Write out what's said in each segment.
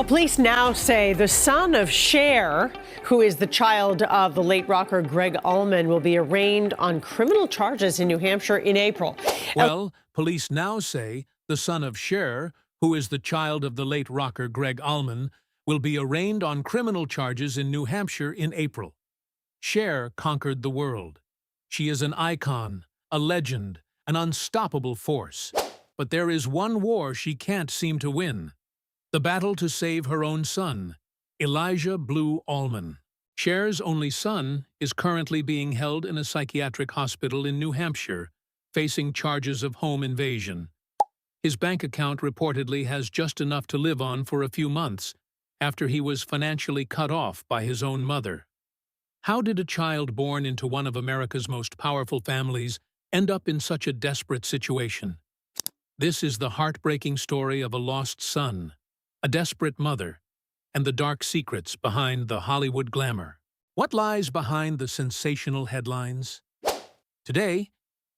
Police now say the son of Cher, who is the child of the late rocker Greg Allman, will be arraigned on criminal charges in New Hampshire in April. Well, police now say the son of Cher, who is the child of the late rocker Greg Allman, will be arraigned on criminal charges in New Hampshire in April. Cher conquered the world. She is an icon, a legend, an unstoppable force. But there is one war she can't seem to win. The battle to save her own son, Elijah Blue Allman. Cher's only son is currently being held in a psychiatric hospital in New Hampshire, facing charges of home invasion. His bank account reportedly has just enough to live on for a few months after he was financially cut off by his own mother. How did a child born into one of America's most powerful families end up in such a desperate situation? This is the heartbreaking story of a lost son, a desperate mother, and the dark secrets behind the Hollywood glamour. What lies behind the sensational headlines? Today,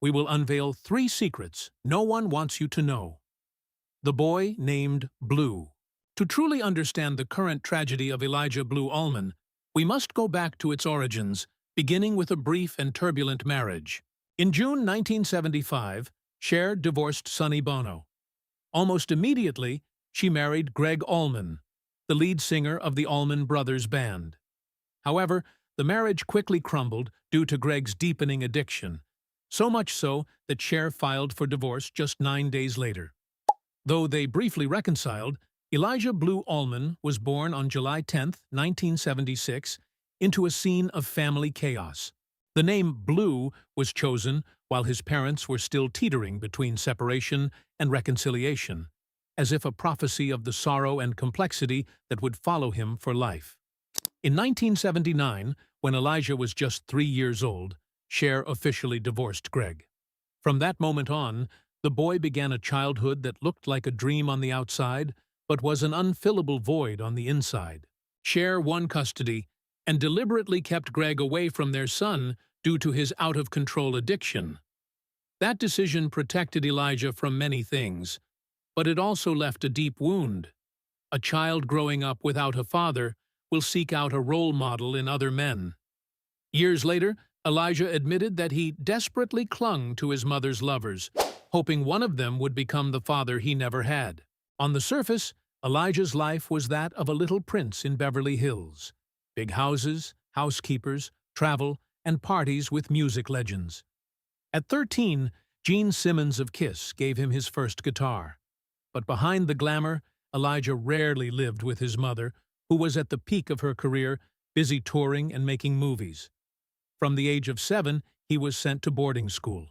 we will unveil 3 secrets no one wants you to know. The boy named Blue. To truly understand the current tragedy of Elijah Blue Allman, we must go back to its origins, beginning with a brief and turbulent marriage. In June 1975, Cher divorced Sonny Bono. Almost immediately, she married Greg Allman, the lead singer of the Allman Brothers Band. However, the marriage quickly crumbled due to Greg's deepening addiction, so much so that Cher filed for divorce just 9 days later. Though they briefly reconciled, Elijah Blue Allman was born on July 10, 1976, into a scene of family chaos. The name Blue was chosen while his parents were still teetering between separation and reconciliation, as if a prophecy of the sorrow and complexity that would follow him for life. In 1979, when Elijah was just 3 years old, Cher officially divorced Greg. From that moment on, the boy began a childhood that looked like a dream on the outside, but was an unfillable void on the inside. Cher won custody and deliberately kept Greg away from their son due to his out-of-control addiction. That decision protected Elijah from many things, but it also left a deep wound. A child growing up without a father will seek out a role model in other men. Years later, Elijah admitted that he desperately clung to his mother's lovers, hoping one of them would become the father he never had. On the surface, Elijah's life was that of a little prince in Beverly Hills. Big houses, housekeepers, travel, and parties with music legends. At 13, Gene Simmons of Kiss gave him his first guitar. But behind the glamour, Elijah rarely lived with his mother, who was at the peak of her career, busy touring and making movies. From the age of 7, he was sent to boarding school.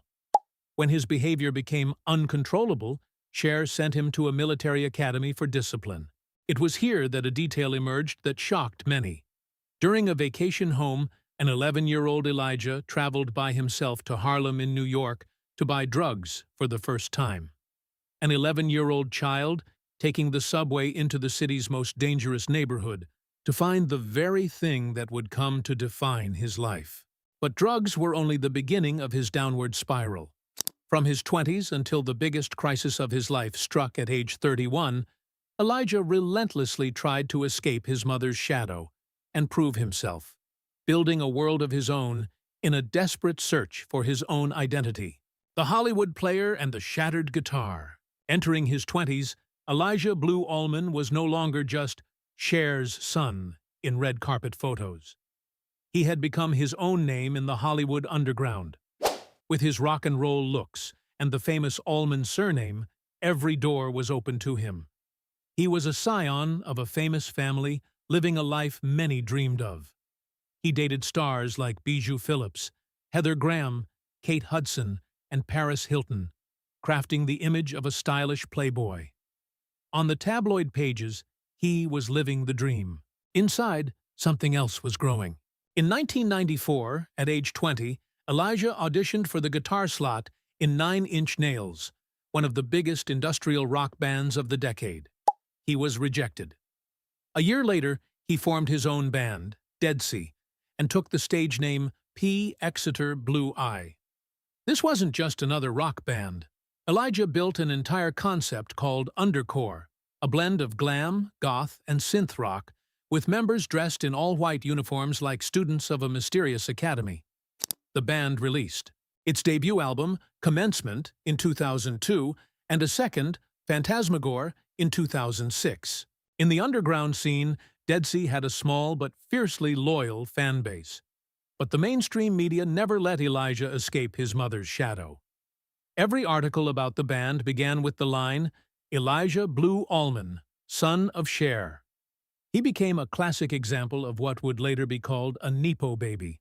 When his behavior became uncontrollable, Cher sent him to a military academy for discipline. It was here that a detail emerged that shocked many. During a vacation home, an 11-year-old Elijah traveled by himself to Harlem in New York to buy drugs for the first time. An 11-year-old child taking the subway into the city's most dangerous neighborhood to find the very thing that would come to define his life. But drugs were only the beginning of his downward spiral. From his 20s until the biggest crisis of his life struck at age 31, Elijah relentlessly tried to escape his mother's shadow and prove himself, building a world of his own in a desperate search for his own identity. The Hollywood player and the shattered guitar. Entering his 20s, Elijah Blue Allman was no longer just Cher's son in red carpet photos. He had become his own name in the Hollywood underground. With his rock and roll looks and the famous Allman surname, every door was open to him. He was a scion of a famous family, living a life many dreamed of. He dated stars like Bijou Phillips, Heather Graham, Kate Hudson, and Paris Hilton, crafting the image of a stylish playboy. On the tabloid pages, he was living the dream. Inside, something else was growing. In 1994, at age 20, Elijah auditioned for the guitar slot in 9 Inch Nails, one of the biggest industrial rock bands of the decade. He was rejected. A year later, he formed his own band, Dead Sea, and took the stage name P. Exeter Blue Eye. This wasn't just another rock band. Elijah built an entire concept called undercore, a blend of glam, goth, and synth rock, with members dressed in all-white uniforms like students of a mysterious academy. The band released its debut album, Commencement, in 2002, and a second, Phantasmagoria, in 2006. In the underground scene, Dead Sea had a small but fiercely loyal fan base. But the mainstream media never let Elijah escape his mother's shadow. Every article about the band began with the line, "Elijah Blue Allman, son of Cher." He became a classic example of what would later be called a Nepo baby,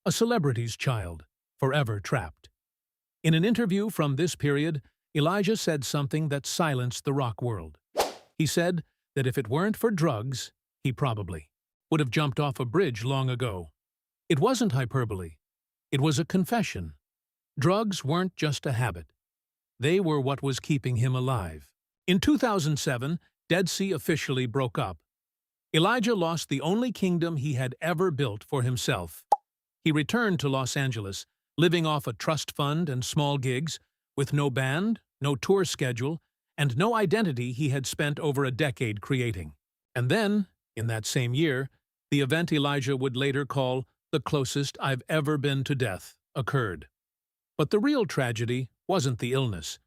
a celebrity's child, forever trapped. In an interview from this period, Elijah said something that silenced the rock world. He said that if it weren't for drugs, he probably would have jumped off a bridge long ago. It wasn't hyperbole. It was a confession. Drugs weren't just a habit. They were what was keeping him alive. In 2007, Dead Sea officially broke up. Elijah lost the only kingdom he had ever built for himself. He returned to Los Angeles, living off a trust fund and small gigs, with no band, no tour schedule, and no identity he had spent over a decade creating. And then, in that same year, the event Elijah would later call "the closest I've ever been to death" occurred. But the real tragedy wasn't the illness.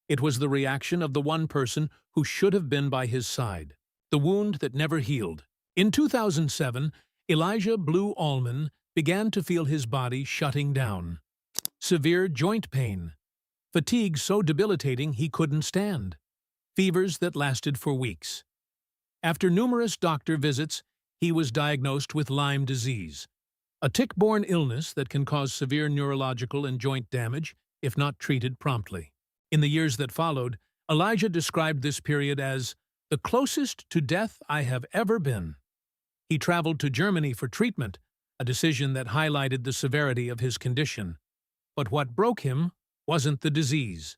It was the reaction of the one person who should have been by his side, the wound that never healed. In 2007, Elijah Blue Allman began to feel his body shutting down. Severe joint pain, fatigue so debilitating he couldn't stand, fevers that lasted for weeks. After numerous doctor visits, he was diagnosed with Lyme disease, a tick-borne illness that can cause severe neurological and joint damage if not treated promptly. In the years that followed, Elijah described this period as "the closest to death I have ever been." He traveled to Germany for treatment, a decision that highlighted the severity of his condition. But what broke him wasn't the disease.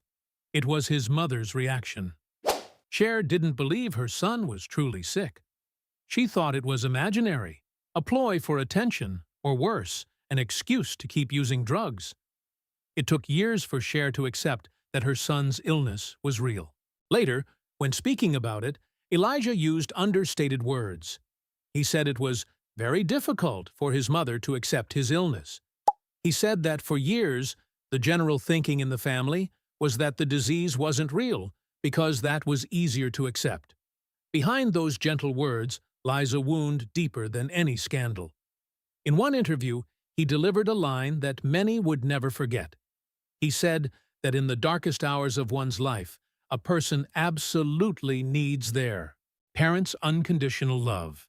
It was his mother's reaction. Cher didn't believe her son was truly sick. She thought it was imaginary, a ploy for attention, or worse, an excuse to keep using drugs. It took years for Cher to accept that her son's illness was real. Later, when speaking about it, Elijah used understated words. He said it was very difficult for his mother to accept his illness. He said that for years, the general thinking in the family was that the disease wasn't real because that was easier to accept. Behind those gentle words lies a wound deeper than any scandal. In one interview, he delivered a line that many would never forget. He said that in the darkest hours of one's life, a person absolutely needs their parents' unconditional love.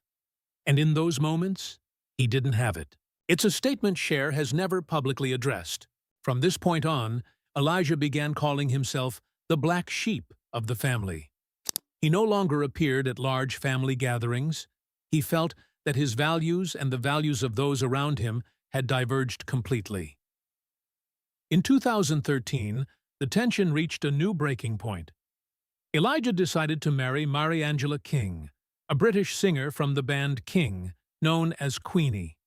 And in those moments, he didn't have it. It's a statement Cher has never publicly addressed. From this point on, Elijah began calling himself the black sheep of the family. He no longer appeared at large family gatherings. He felt that his values and the values of those around him had diverged completely. In 2013, the tension reached a new breaking point. Elijah decided to marry Mariangela King, a British singer from the band King, known as Queenie.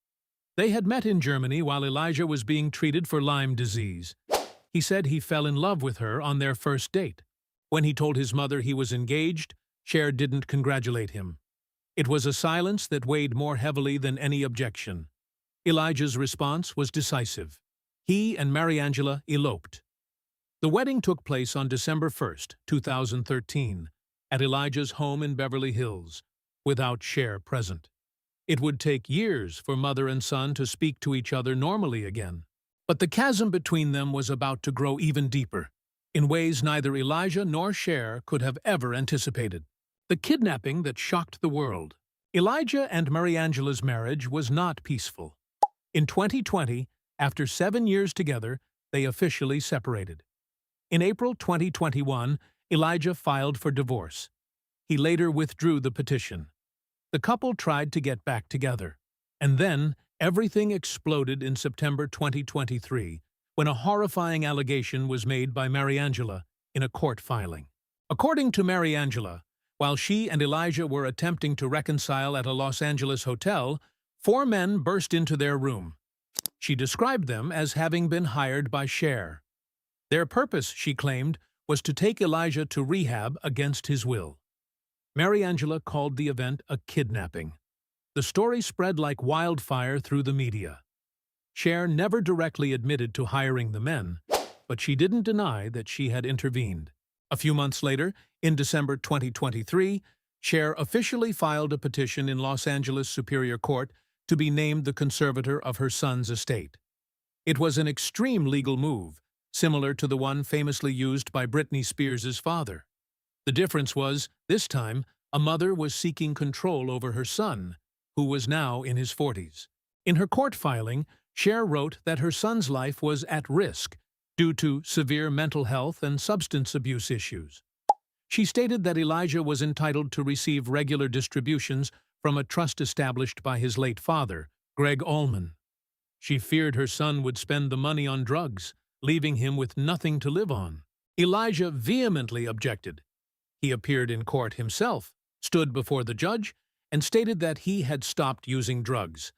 They had met in Germany while Elijah was being treated for Lyme disease. He said he fell in love with her on their first date. When he told his mother he was engaged, Cher didn't congratulate him. It was a silence that weighed more heavily than any objection. Elijah's response was decisive. He and Mariangela eloped. The wedding took place on December 1st, 2013, at Elijah's home in Beverly Hills, without Cher present. It would take years for mother and son to speak to each other normally again. But the chasm between them was about to grow even deeper, in ways neither Elijah nor Cher could have ever anticipated. The kidnapping that shocked the world. Elijah and Mariangela's marriage was not peaceful. In 2020, after 7 years together, they officially separated. In April 2021, Elijah filed for divorce. He later withdrew the petition. The couple tried to get back together. And then, everything exploded in September 2023, when a horrifying allegation was made by Mariangela in a court filing. According to Mariangela, while she and Elijah were attempting to reconcile at a Los Angeles hotel, 4 men burst into their room. She described them as having been hired by Cher. Their purpose, she claimed, was to take Elijah to rehab against his will. Mary Angela called the event a kidnapping. The story spread like wildfire through the media. Cher never directly admitted to hiring the men, but she didn't deny that she had intervened. A few months later, in December 2023, Cher officially filed a petition in Los Angeles Superior Court to be named the conservator of her son's estate. It was an extreme legal move, similar to the one famously used by Britney Spears' father. The difference was, this time, a mother was seeking control over her son, who was now in his 40s. In her court filing, Cher wrote that her son's life was at risk due to severe mental health and substance abuse issues. She stated that Elijah was entitled to receive regular distributions from a trust established by his late father, Greg Allman. She feared her son would spend the money on drugs, leaving him with nothing to live on. Elijah vehemently objected. He appeared in court himself, stood before the judge, and stated that he had stopped using drugs,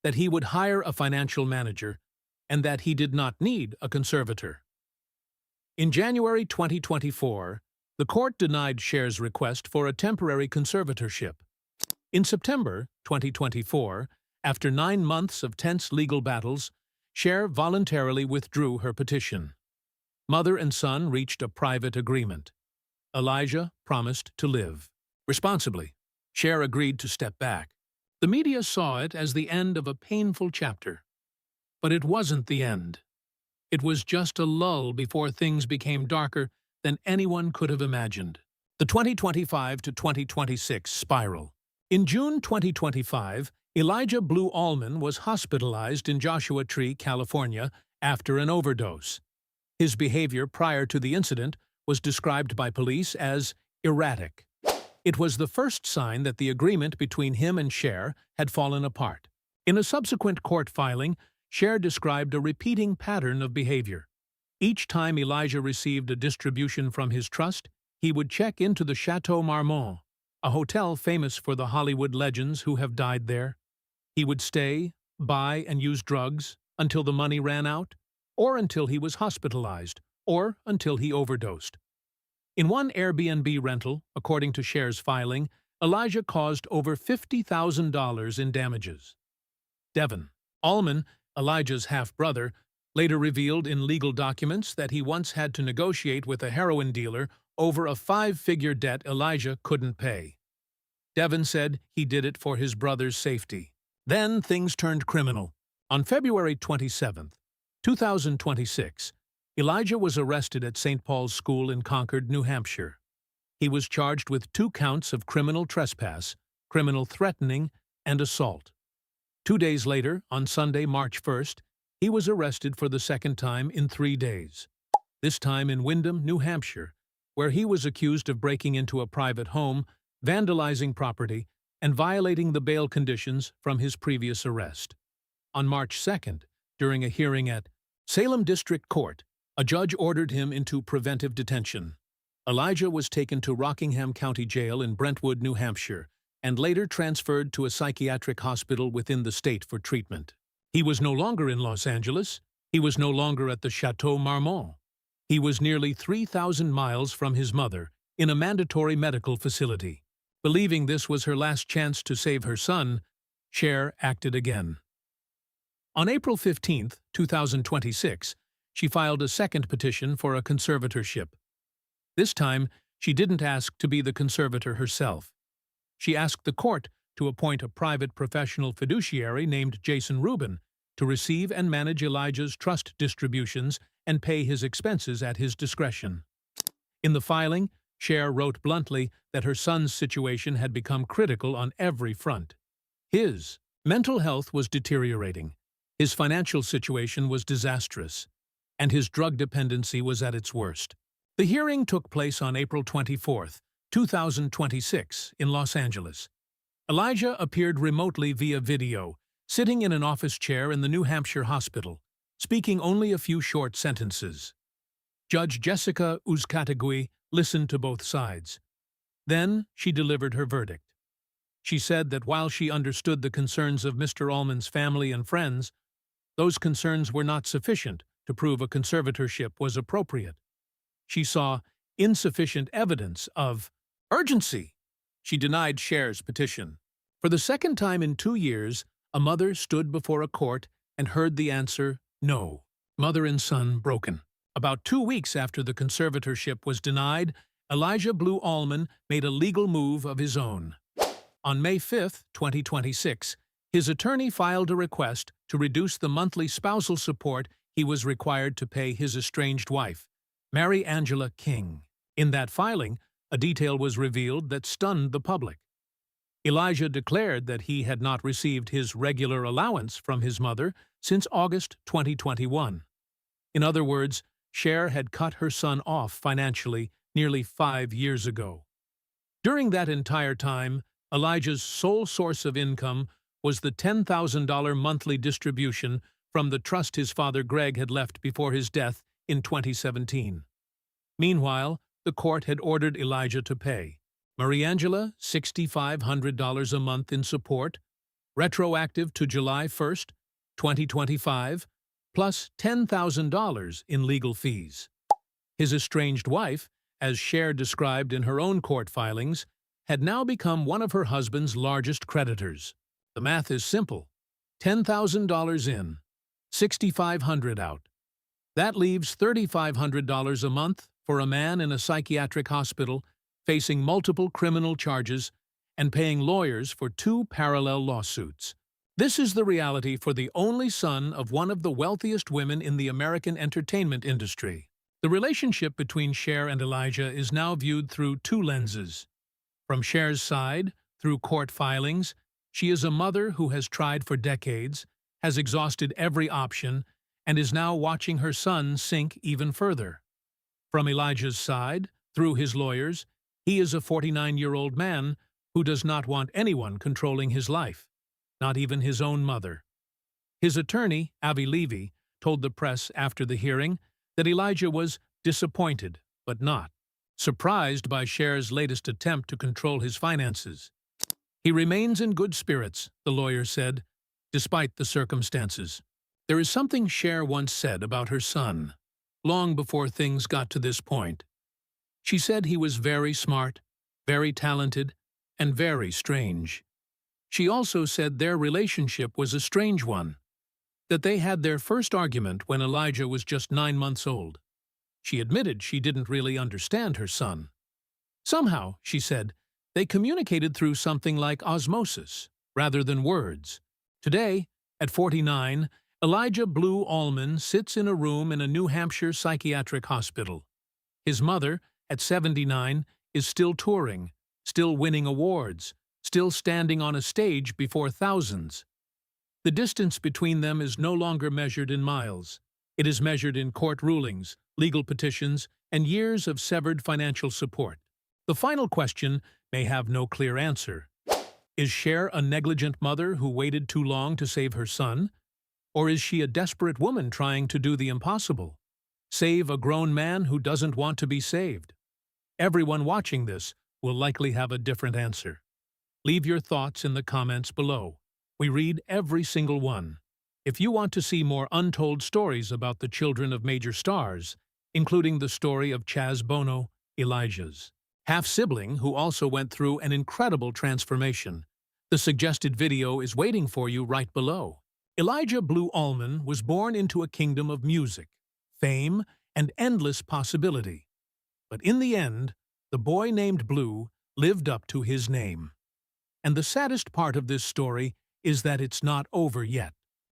that he would hire a financial manager, and that he did not need a conservator. In January 2024, the court denied Cher's request for a temporary conservatorship. In September 2024, after 9 months of tense legal battles, Cher voluntarily withdrew her petition. Mother and son reached a private agreement. Elijah promised to live responsibly. Cher agreed to step back. The media saw it as the end of a painful chapter. But it wasn't the end. It was just a lull before things became darker than anyone could have imagined. The 2025 to 2026 spiral. In June 2025, Elijah Blue Allman was hospitalized in Joshua Tree, California, after an overdose. His behavior prior to the incident was described by police as erratic. It was the first sign that the agreement between him and Cher had fallen apart. In a subsequent court filing, Cher described a repeating pattern of behavior. Each time Elijah received a distribution from his trust, he would check into the Chateau Marmont, a hotel famous for the Hollywood legends who have died there. He would stay, buy, and use drugs until the money ran out, or until he was hospitalized, or until he overdosed. In one Airbnb rental, according to Cher's filing, Elijah caused over $50,000 in damages. Devin Allman, Elijah's half-brother, later revealed in legal documents that he once had to negotiate with a heroin dealer over a 5-figure debt Elijah couldn't pay. Devin said he did it for his brother's safety. Then things turned criminal. On February 27, 2026, Elijah was arrested at St. Paul's School in Concord, New Hampshire. He was charged with 2 counts of criminal trespass, criminal threatening, and assault. 2 days later, on Sunday, March 1st, he was arrested for the second time in 3 days, this time in Windham, New Hampshire, where he was accused of breaking into a private home, vandalizing property, and violating the bail conditions from his previous arrest. On March 2nd, during a hearing at Salem District Court, a judge ordered him into preventive detention. Elijah was taken to Rockingham County Jail in Brentwood, New Hampshire, and later transferred to a psychiatric hospital within the state for treatment. He was no longer in Los Angeles. He was no longer at the Chateau Marmont. He was nearly 3,000 miles from his mother, in a mandatory medical facility. Believing this was her last chance to save her son, Cher acted again. On April 15, 2026, she filed a second petition for a conservatorship. This time, she didn't ask to be the conservator herself. She asked the court to appoint a private professional fiduciary named Jason Rubin to receive and manage Elijah's trust distributions and pay his expenses at his discretion. In the filing, Cher wrote bluntly that her son's situation had become critical on every front. His mental health was deteriorating, his financial situation was disastrous, and his drug dependency was at its worst. The hearing took place on April 24, 2026, in Los Angeles. Elijah appeared remotely via video, sitting in an office chair in the New Hampshire hospital, speaking only a few short sentences. Judge Jessica Uzcategui listened to both sides. Then she delivered her verdict. She said that while she understood the concerns of Mr. Allman's family and friends, those concerns were not sufficient to prove a conservatorship was appropriate. She saw insufficient evidence of urgency She denied Cher's petition. For the second time in 2 years, a mother stood before a court and heard the answer, no. Mother and son broken. About 2 weeks after the conservatorship was denied, Elijah Blue Allman made a legal move of his own. On May 5, 2026, his attorney filed a request to reduce the monthly spousal support he was required to pay his estranged wife, Mary Angela King. In that filing, a detail was revealed that stunned the public. Elijah declared that he had not received his regular allowance from his mother since August 2021. In other words, Cher had cut her son off financially nearly 5 years ago. During that entire time, Elijah's sole source of income was the $10,000 monthly distribution from the trust his father Greg had left before his death in 2017. Meanwhile, the court had ordered Elijah to pay Marie Angela $6,500 a month in support, retroactive to July 1, 2025, plus $10,000 in legal fees. His estranged wife, as Cher described in her own court filings, had now become one of her husband's largest creditors. The math is simple. $10,000 in, $6,500 out. That leaves $3,500 a month for a man in a psychiatric hospital facing multiple criminal charges and paying lawyers for 2 parallel lawsuits. This is the reality for the only son of one of the wealthiest women in the American entertainment industry. The relationship between Cher and Elijah is now viewed through 2 lenses. From Cher's side, through court filings, she is a mother who has tried for decades, has exhausted every option, and is now watching her son sink even further. From Elijah's side, through his lawyers, he is a 49-year-old man who does not want anyone controlling his life, not even his own mother. His attorney, Avi Levy, told the press after the hearing that Elijah was disappointed, but not surprised by Cher's latest attempt to control his finances. He remains in good spirits, the lawyer said, despite the circumstances. There is something Cher once said about her son, long before things got to this point. She said he was very smart, very talented, and very strange. She also said their relationship was a strange one, that they had their first argument when Elijah was just 9 months old. She admitted she didn't really understand her son. Somehow, she said, they communicated through something like osmosis, rather than words. Today, at 49, Elijah Blue Allman sits in a room in a New Hampshire psychiatric hospital. His mother, at 79, is still touring, still winning awards, still standing on a stage before thousands. The distance between them is no longer measured in miles. It is measured in court rulings, legal petitions, and years of severed financial support. The final question may have no clear answer. Is Cher a negligent mother who waited too long to save her son? Or is she a desperate woman trying to do the impossible? Save a grown man who doesn't want to be saved? Everyone watching this will likely have a different answer. Leave your thoughts in the comments below. We read every single one. If you want to see more untold stories about the children of major stars, including the story of Chaz Bono, Elijah's half-sibling who also went through an incredible transformation, the suggested video is waiting for you right below. Elijah Blue Allman was born into a kingdom of music, fame, and endless possibility. But in the end, the boy named Blue lived up to his name. And the saddest part of this story is that it's not over yet.